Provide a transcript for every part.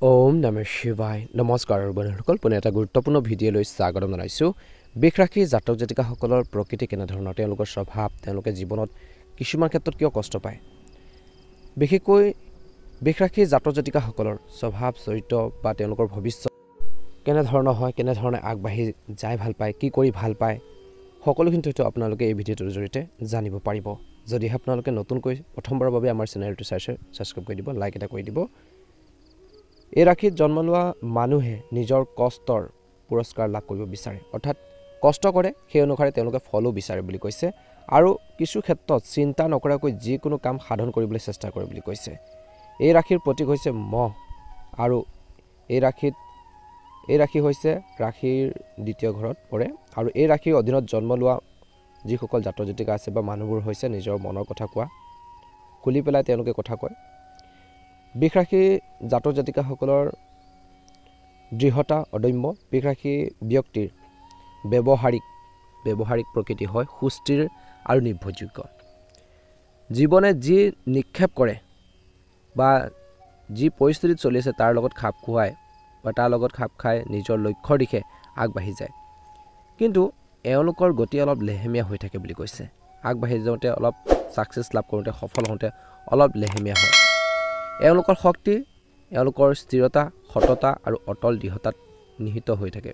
ওম নমঃ শিৱায় নমস্কাৰ বন্ধুসকল পুনে এটা গুৰুত্বপূৰ্ণ ভিডিঅ' লৈ স্বাগতম জনাইছোঁ বিষ ৰাশি জাতক জাতিকাসকলৰ প্ৰকৃতি কেনেধৰণৰ তেওঁলোকৰ স্বভাৱ তেওঁলোকে জীৱনত কিছুমান ক্ষেত্ৰত কিয় কষ্ট পায় বিশেষকৈ বিষ ৰাশি জাতক জাতিকাসকলৰ স্বভাৱ চৰিত্ৰ বা তেওঁলোকৰ ভৱিষ্যত কেনেধৰণৰ হয় কেনেধৰণে আগবাঢ়ি যায় ভাল পায় কি কৰি ভাল পায় সকলোখিনি তথ্য আপোনালোকে এই ভিডিঅ'টোৰ জৰিয়তে জানিব পাৰিব যদি আপোনালোকে নতুনকৈ প্ৰথমবাৰৰ বাবে আমাৰ চেনেলটো ছাবস্ক্ৰাইব কৰি দিব লাইক এটা কৰি দিব এই ৰাশিত জন্ম লোৱা মানুহে নিজৰ কষ্টৰ পুৰস্কাৰ লাভ কৰিব বিচাৰে অৰ্থাৎ কষ্ট কৰে সেই অনুসাৰে তেওঁলোকে ফলো বিচাৰে বুলি কৈছে আৰু কিছু ক্ষেত্ৰত চিন্তা নকৰাকৈ যিকোনো কাম সাধন কৰিবলৈ চেষ্টা কৰে বুলি কৈছে এই ৰাশিৰ প্ৰতীক হৈছে মহ আৰু এই ৰাশি হৈছে ৰাশিৰ দ্বিতীয় ঘৰত পৰে আৰু এই ৰাশিৰ অধীনত জন্ম লোৱা যিসকল জাতক জাতিকা আছে বা মানুহবোৰ হৈছে নিজৰ মনৰ কথা কোৱা খুলি পেলাই তেওঁলোকে কথা কয় বিষ ৰাশি জাতক জাতিকাসকলৰ দৃঢ়তা অদম্য বিষ ৰাশি ব্যক্তিৰ ব্যৱহাৰিক প্ৰকৃতি হয় সুস্থিৰ আৰু নিৰ্ভৰযোগ্য জীৱনে যি নিক্ষেপ কৰে বা যি পৰিস্থিতিত চলি আছে তাৰ লগত খাপ খুৱাই বা তাৰ লগত খাপ খাই নিজৰ লক্ষ্যৰ দিশে আগবাঢ়ি যায় কিন্তু এওঁলোকৰ গতি অলপ লেহেমীয়া হৈ থাকে বুলি কৈছে আগবাঢ়ি যাওঁতে অলপ ছাকচেছ লাভ কৰোঁতে সফল হওঁতে অলপ লেহেমীয়া হয় এওঁলোকৰ শক্তি এওঁলোকৰ স্থিৰতা সততা আৰু অটল দৃঢ়তাত নিহিত হৈ থাকে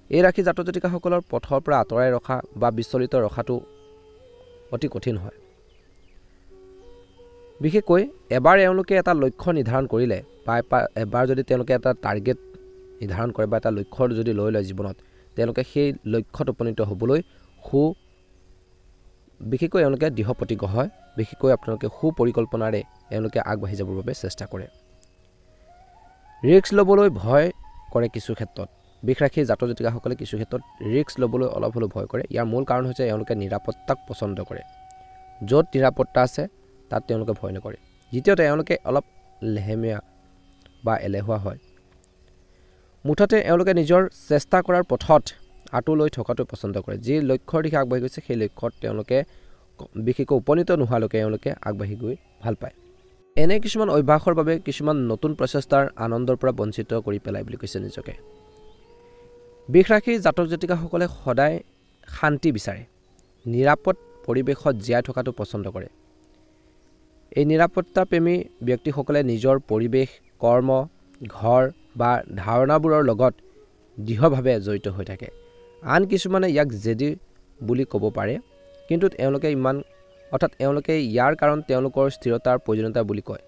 এই ৰাশি জাতক জাতিকাসকলৰ পথৰ পৰা আঁতৰাই ৰখা বা বিচলিত ৰখাটো অতি কঠিন হয় বিশেষকৈ এবাৰ এওঁলোকে এটা লক্ষ্য নিৰ্ধাৰণ কৰিলে বা এবাৰ যদি তেওঁলোকে এটা টাৰ্গেট নিৰ্ধাৰণ কৰে বা এটা লক্ষ্য যদি লৈ লয় জীৱনত তেওঁলোকে সেই লক্ষ্যত উপনীত হ'বলৈ বিশেষকৈ এওঁলোকে দৃঢ় প্ৰতিজ্ঞ হয় বিশেষকৈ আপোনালোকে সুপৰিকল্পনাৰে এওঁলোকে আগবাঢ়ি যাবৰ বাবে চেষ্টা কৰে ৰিস্ক ল'বলৈ ভয় কৰে কিছু ক্ষেত্ৰত বিষ ৰাশি জাতক জাতিকাসকলে কিছু ক্ষেত্ৰত ৰিস্ক ল'বলৈ অলপ হ'লেও ভয় কৰে ইয়াৰ মূল কাৰণ হৈছে এওঁলোকে নিৰাপত্তাক পচন্দ কৰে য'ত নিৰাপত্তা আছে তাত তেওঁলোকে ভয় নকৰে দ্বিতীয়তে এওঁলোকে অলপ লেহেমীয়া বা এলেহুৱা হয় মুঠতে এওঁলোকে নিজৰ চেষ্টা কৰাৰ পথত আঁতু লৈ থকাটো পচন্দ কৰে যি লক্ষ্যৰ দিশে আগবাঢ়ি গৈছে সেই লক্ষ্যত তেওঁলোকে বিশেষকৈ উপনীত নোহোৱালৈকে এওঁলোকে আগবাঢ়ি গৈ ভাল পায় এনে কিছুমান অভ্যাসৰ বাবে কিছুমান নতুন প্ৰচেষ্টাৰ আনন্দৰ পৰা বঞ্চিত কৰি পেলাই বুলি কৈছে নিজকে বিষ ৰাশি জাতক জাতিকাসকলে সদায় শান্তি বিচাৰে নিৰাপদ পৰিৱেশত জীয়াই থকাটো পচন্দ কৰে এই নিৰাপত্তা প্ৰেমী ব্যক্তিসকলে নিজৰ পৰিৱেশ কৰ্ম ঘৰ বা ধাৰণাবোৰৰ লগত দৃঢ়ভাৱে জড়িত হৈ থাকে আন কিছুমানে ইয়াক জেদি বুলি ক'ব পাৰে কিন্তু এওঁলোকে ইয়াৰ কাৰণ তেওঁলোকৰ স্থিৰতাৰ প্ৰয়োজনীয়তা বুলি কয়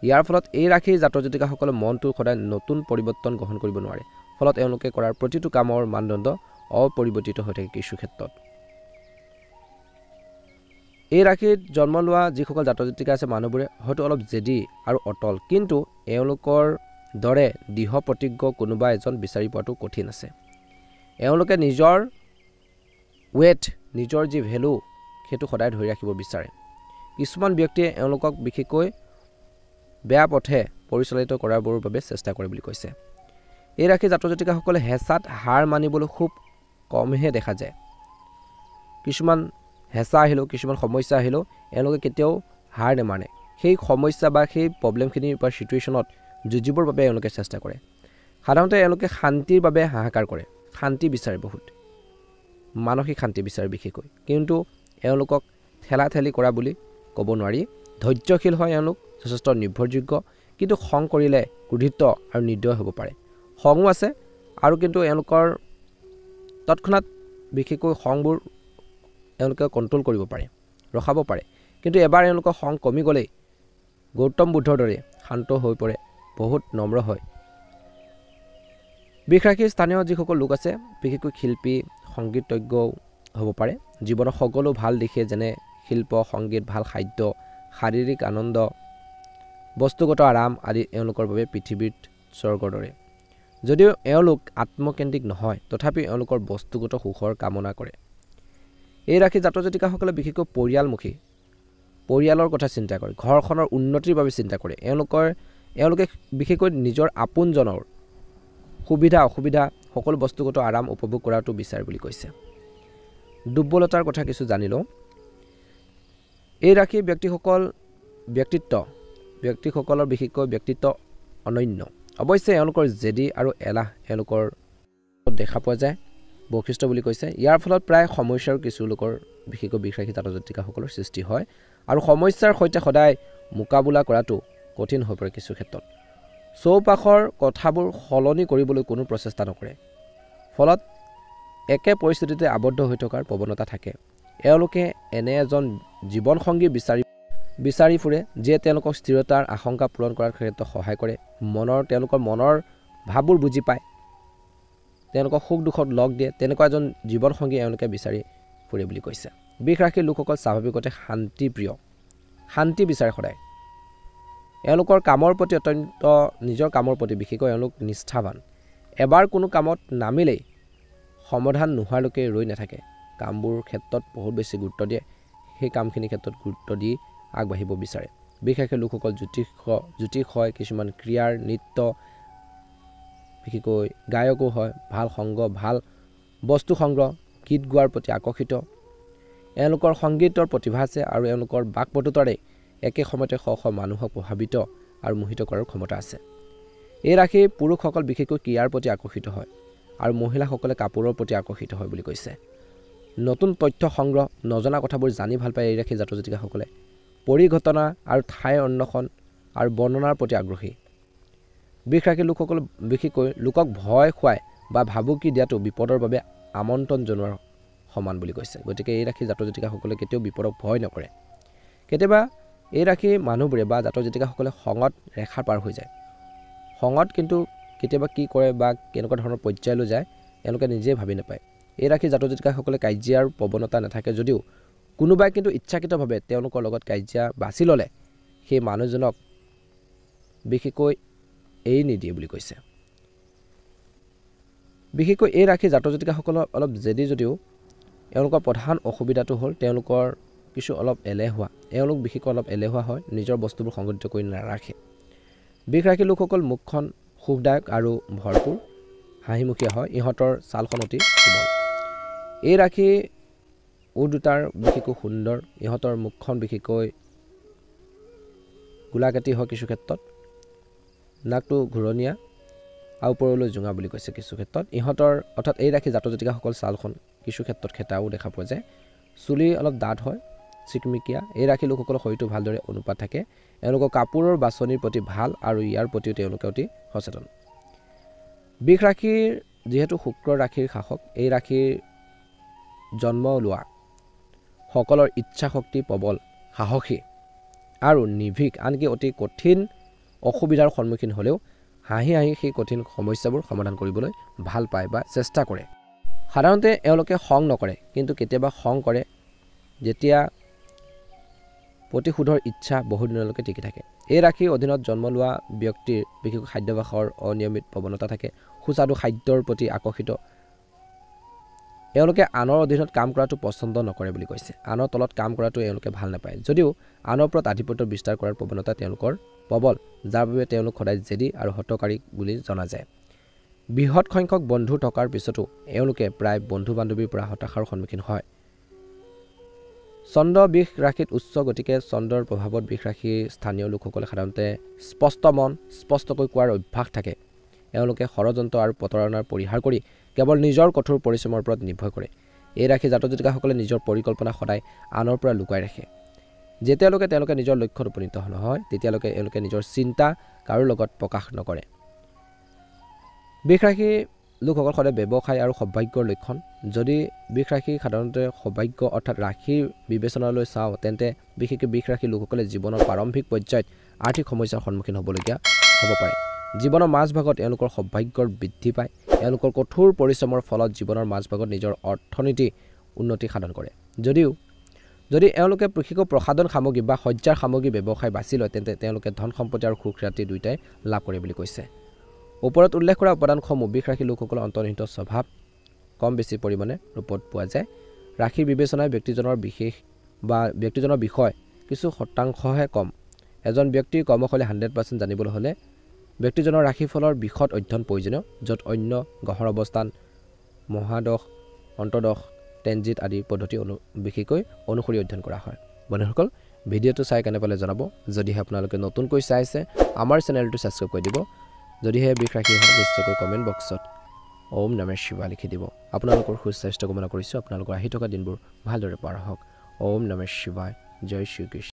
ইয়াৰ ফলত এই ৰাশিৰ জাতক জাতিকাসকলৰ মনটো সদায় নতুন পৰিৱৰ্তন গ্ৰহণ কৰিব নোৱাৰে ফলত এওঁলোকে কৰাৰ প্ৰতিটো কামৰ মানদণ্ড অপৰিৱৰ্তিত হৈ থাকে কিছু ক্ষেত্ৰত এই ৰাশিত জন্ম লোৱা যিসকল জাতক জাতিকা আছে মানুহবোৰে হয়তো অলপ জেদি আৰু অটল কিন্তু এওঁলোকৰ দৰে দৃঢ় প্ৰতিজ্ঞ কোনোবা এজন বিচাৰি পোৱাটো কঠিন আছে এওঁলোকে নিজৰ ৱেট নিজৰ যি ভেলু সেইটো সদায় ধৰি ৰাখিব বিচাৰে কিছুমান ব্যক্তিয়ে এওঁলোকক বিশেষকৈ বেয়া পথে পৰিচালিত কৰাবৰ বাবে চেষ্টা কৰে বুলি কৈছে এই ৰাশি জাতক জাতিকাসকলে হেঁচাত হাৰ মানিবলৈ খুব কমহে দেখা যায় কিছুমান হেঁচা আহিলেও কিছুমান সমস্যা আহিলেও এওঁলোকে কেতিয়াও হাৰ নেমানে সেই সমস্যা বা সেই প্ৰব্লেমখিনিৰ পৰা চিটুৱেশ্যনত যুঁজিবৰ বাবে এওঁলোকে চেষ্টা কৰে সাধাৰণতে এওঁলোকে শান্তিৰ বাবে হাহাকাৰ কৰে শান্তি বিচাৰে বহুত মানসিক শান্তি বিচাৰে বিশেষকৈ কিন্তু এওঁলোকক ঠেলাঠেলি কৰা বুলি ক'ব নোৱাৰি ধৈৰ্যশীল হয় এওঁলোক যথেষ্ট নিৰ্ভৰযোগ্য কিন্তু খং কৰিলে ক্ৰোধিত আৰু নিৰ্দয় হ'ব পাৰে খঙো আছে আৰু কিন্তু এওঁলোকৰ তৎক্ষণাৎ বিশেষকৈ খংবোৰ এওঁলোকে কণ্ট্ৰল কৰিব পাৰে ৰখাব পাৰে কিন্তু এবাৰ এওঁলোকৰ খং কমি গ'লেই গৌতম বুদ্ধৰ দৰে শান্ত হৈ পৰে বহুত নম্ৰ হয় বিষ ৰাশিৰ স্থানীয় যিসকল লোক আছে বিশেষকৈ শিল্পী সংগীতজ্ঞও হ'ব পাৰে জীৱনৰ সকলো ভাল দিশে যেনে শিল্প সংগীত ভাল খাদ্য শাৰীৰিক আনন্দ বস্তুগত আৰাম আদি এওঁলোকৰ বাবে পৃথিৱীত স্বৰ্গৰ দৰে যদিও এওঁলোক আত্মকেন্দ্ৰিক নহয় তথাপি এওঁলোকৰ বস্তুগত সুখৰ কামনা কৰে এই ৰাশি জাতক জাতিকাসকলে বিশেষকৈ পৰিয়ালমুখী পৰিয়ালৰ কথা চিন্তা কৰে ঘৰখনৰ উন্নতিৰ বাবে চিন্তা কৰে এওঁলোকে বিশেষকৈ নিজৰ আপোনজনৰ সুবিধা অসুবিধা সকলো বস্তুগত আৰাম উপভোগ কৰাটো বিচাৰে বুলি কৈছে দুৰ্বলতাৰ কথা কিছু জানি লওঁ এই ৰাশিৰ ব্যক্তিসকলৰ বিশেষকৈ ব্যক্তিত্ব অনন্য অৱশ্যে এওঁলোকৰ জেদি আৰু এলাহ এওঁলোকৰ দেখা পোৱা যায় বৈশিষ্ট্য বুলি কৈছে ইয়াৰ ফলত প্ৰায় সমস্যাৰ কিছু লোকৰ বিশেষকৈ বিষৰাশী জাতক জাতিকাসকলৰ সৃষ্টি হয় আৰু সমস্যাৰ সৈতে সদায় মোকাবিলা কৰাটো কঠিন হৈ পৰে কিছু ক্ষেত্ৰত চৌপাশৰ কথাবোৰ সলনি কৰিবলৈ কোনো প্ৰচেষ্টা নকৰে ফলত একে পৰিস্থিতিতে আবদ্ধ হৈ থকাৰ প্ৰৱণতা থাকে এওঁলোকে এনে এজন জীৱনসংগী বিচাৰি ফুৰে যিয়ে তেওঁলোকক স্থিৰতাৰ আশংকা পূৰণ কৰাৰ ক্ষেত্ৰত সহায় কৰে তেওঁলোকৰ মনৰ ভাৱবোৰ বুজি পায় তেওঁলোকক সুখ দুখত লগ দিয়ে তেনেকুৱা এজন জীৱনসংগী এওঁলোকে বিচাৰি ফুৰে বুলি কৈছে বিষৰাশীৰ লোকসকল স্বাভাৱিকতে শান্তি বিচাৰে সদায় এওঁলোকৰ কামৰ প্ৰতি অত্যন্ত নিজৰ কামৰ প্ৰতি বিশেষকৈ এওঁলোক নিষ্ঠাৱান এবাৰ কোনো কামত নামিলেই সমাধান নোহোৱালৈকে ৰৈ নাথাকে কামবোৰ ক্ষেত্ৰত বহুত বেছি গুৰুত্ব দিয়ে সেই কামখিনিৰ ক্ষেত্ৰত গুৰুত্ব দি আগবাঢ়িব বিচাৰে বিশেষকৈ লোকসকল জ্যোতিষ হয় কিছুমান ক্ৰীড়াৰ নৃত্য বিশেষকৈ গায়কো হয় ভাল সংগ ভাল বস্তু সংগ্ৰহ গীত গোৱাৰ প্ৰতি আকৰ্ষিত এওঁলোকৰ সংগীতৰ প্ৰতিভা আছে আৰু এওঁলোকৰ বাকপটুতাৰে একে সময়তে শ শ মানুহক প্ৰভাৱিত আৰু মোহিত কৰাৰ ক্ষমতা আছে এই ৰাশি পুৰুষসকল বিশেষকৈ ক্ৰীড়াৰ প্ৰতি আকৰ্ষিত হয় আৰু মহিলাসকলে কাপোৰৰ প্ৰতি আকৰ্ষিত হয় বুলি কৈছে নতুন তথ্য সংগ্ৰহ নজনা কথাবোৰ জানি ভাল পায় এই ৰাশি জাতক জাতিকাসকলে পৰিঘটনা আৰু ঠাইৰ অন্বেষণ আৰু বৰ্ণনাৰ প্ৰতি আগ্ৰহী বিষৰাশীৰ লোকসকল বিশেষকৈ লোকক ভয় খুৱাই বা ভাবুকি দিয়াটো বিপদৰ বাবে আমন্ত্ৰণ জনোৱাৰ সমান বুলি কৈছে গতিকে এই ৰাশি জাতক জাতিকাসকলে কেতিয়াও বিপদক ভয় নকৰে কেতিয়াবা এই ৰাশি মানুহবোৰে বা জাতক জাতিকাসকলে খঙত ৰেখা পাৰ হৈ যায় খঙত কিন্তু কেতিয়াবা কি কৰে বা কেনেকুৱা ধৰণৰ পৰ্যায়লৈ যায় এওঁলোকে নিজেই ভাবি নাপায় এই ৰাশি জাতক জাতিকাসকলে কাজিয়াৰ প্ৰৱণতা নাথাকে যদিও কোনোবাই কিন্তু ইচ্ছাকৃতভাৱে তেওঁলোকৰ লগত কাজিয়া বাছি ল'লে সেই মানুহজনক বিশেষকৈ এৰি নিদিয়ে বুলি কৈছে বিশেষকৈ এই ৰাশি জাতক জাতিকাসকলৰ অলপ জেদি যদিও এওঁলোকৰ প্ৰধান অসুবিধাটো হ'ল তেওঁলোকৰ কিছু অলপ এলেহুৱা এওঁলোক বিশেষকৈ অলপ এলেহুৱা হয় নিজৰ বস্তুবোৰ সংগঠিত কৰি নাৰাখে বিষৰাশীৰ লোকসকল মুখখন সুখদায়ক আৰু ভৰপূৰ হাঁহিমুখীয়া হয় ইহঁতৰ ছালখন অতি কোমল এই ৰাশি দুটাৰ বিশেষকৈ সুন্দৰ ইহঁতৰ মুখখন বিশেষকৈ গোলাকাটি হয় কিছু ক্ষেত্ৰত নাকটো ঘূৰণীয়া আৰু ওপৰলৈ জোঙা বুলি কৈছে কিছু ক্ষেত্ৰত ইহঁতৰ অৰ্থাৎ এই ৰাশি জাতক জাতিকাসকল ছালখন কিছু ক্ষেত্ৰত খেতাও দেখা পোৱা যায় চুলি অলপ ডাঠ হয় চিকমিকিয়া এই ৰাশি লোকসকলৰ শৰীৰটো ভালদৰে অনুপাত থাকে এওঁলোকৰ কাপোৰৰ বাছনিৰ প্ৰতি ভাল আৰু ইয়াৰ প্ৰতিও তেওঁলোকে অতি সচেতন বিষ ৰাশিৰ যিহেতু শুক্ৰ ৰাশিৰ শাসক এই ৰাশিৰ জন্ম লোৱা সকলৰ ইচ্ছা শক্তি প্ৰবল সাহসী আৰু নিৰ্ভীক আনকি অতি কঠিন অসুবিধাৰ সন্মুখীন হ'লেও হাঁহি হাঁহি সেই কঠিন সমস্যাবোৰ সমাধান কৰিবলৈ ভাল পায় বা চেষ্টা কৰে সাধাৰণতে এওঁলোকে খং নকৰে কিন্তু কেতিয়াবা খং কৰে যেতিয়া প্ৰতিশোধৰ ইচ্ছা বহু দিনলৈকে টিকি থাকে এই ৰাশিৰ অধীনত জন্ম লোৱা ব্যক্তিৰ বিশেষকৈ খাদ্যাভ্যাসৰ অনিয়মিত প্ৰৱণতা থাকে সুস্বাদু খাদ্যৰ প্ৰতি আকৰ্ষিত এওঁলোকে আনৰ অধীনত কাম কৰাটো পচন্দ নকৰে বুলি কৈছে আনৰ তলত কাম কৰাটো এওঁলোকে ভাল নাপায় যদিও আনৰ ওপৰত আধিপত্য বিস্তাৰ কৰাৰ প্ৰৱণতা তেওঁলোকৰ প্ৰবল যাৰ বাবে তেওঁলোক সদায় জেদি আৰু হঠকাৰী বুলি জনা যায় বৃহৎ সংখ্যক বন্ধু থকাৰ পিছতো এওঁলোকে প্ৰায় বন্ধু বান্ধৱীৰ পৰা হতাশাৰ সন্মুখীন হয় চন্দ্ৰ বিষ ৰাশিত উচ্চ গতিকে চন্দ্ৰৰ প্ৰভাৱত বিষ ৰাশিৰ স্থানীয় লোকসকলে সাধাৰণতে স্পষ্ট মন স্পষ্টকৈ কোৱাৰ অভ্যাস থাকে এওঁলোকে ষড়যন্ত্ৰ আৰু প্ৰতাৰণাৰ পৰিহাৰ কৰি কেৱল নিজৰ কঠোৰ পৰিশ্ৰমৰ ওপৰত নিৰ্ভৰ কৰে এই ৰাশি জাতক জাতিকাসকলে নিজৰ পৰিকল্পনা সদায় আনৰ পৰা লুকাই ৰাখে যেতিয়ালৈকে তেওঁলোকে নিজৰ লক্ষ্যত উপনীত নহয় তেতিয়ালৈকে এওঁলোকে নিজৰ চিন্তা কাৰো লগত প্ৰকাশ নকৰে বিষ ৰাশি লোকসকল সদায় ব্যৱসায় আৰু সৌভাগ্যৰ লক্ষণ যদি বিষ ৰাশি সাধাৰণতে সৌভাগ্য অৰ্থাৎ ৰাশিৰ বিবেচনালৈ চাওঁ তেন্তে বিশেষকৈ বিষ ৰাশি লোকসকলে জীৱনৰ প্ৰাৰম্ভিক পৰ্যায়ত আৰ্থিক সমস্যাৰ সন্মুখীন হ'বলগীয়া হ'ব পাৰে জীৱনৰ মাজভাগত এওঁলোকৰ সৌভাগ্যৰ বৃদ্ধি পায় এওঁলোকৰ কঠোৰ পৰিশ্ৰমৰ ফলত জীৱনৰ মাজভাগত নিজৰ অৰ্থনীতি উন্নতি সাধন কৰে যদি এওঁলোকে বিশেষকৈ প্ৰসাধন সামগ্ৰী বা সজ্জাৰ সামগ্ৰী ব্যৱসায় বাছি লয় তেন্তে তেওঁলোকে ধন সম্পত্তি আৰু সুখ শান্তি দুয়োটাই লাভ কৰে বুলি কৈছে ওপৰত উল্লেখ কৰা উপাদানসমূহ বিষ ৰাশি লোকসকলৰ অন্তৰ্নিহিত স্বভাৱ কম বেছি পৰিমাণে ৰূপত পোৱা যায় ৰাশিৰ বিবেচনাই ব্যক্তিজনৰ বিষয় কিছু শতাংশহে কম এজন ব্যক্তিৰ কৰ্মশৈলী 100% জানিবলৈ হ'লে ব্যক্তিজনৰ ৰাশিফলৰ বিশদ অধ্যয়ন প্ৰয়োজনীয় য'ত অন্য গ্ৰহৰ অৱস্থান মহাদশ অন্তৰ্দশ ট্ৰেনজিট আদি পদ্ধতি বিশেষকৈ অনুসৰি অধ্যয়ন কৰা হয় বন্ধুসকল ভিডিঅ'টো চাই কেনে পালে জনাব যদিহে আপোনালোকে নতুনকৈ চাইছে আমাৰ চেনেলটো ছাবস্ক্ৰাইব কৰি দিব যদিহে বিষ ৰাখি হয় নিশ্চয়কৈ কমেণ্ট বক্সত ওম নমঃ শিৱায় লিখি দিব আপোনালোকৰ সুস্বাস্থ্য কামনা কৰিছোঁ আপোনালোকৰ আহি থকা দিনবোৰ ভালদৰে পাৰ হওক ওম নমঃ শিৱায় জয় শ্ৰী কৃষ্ণ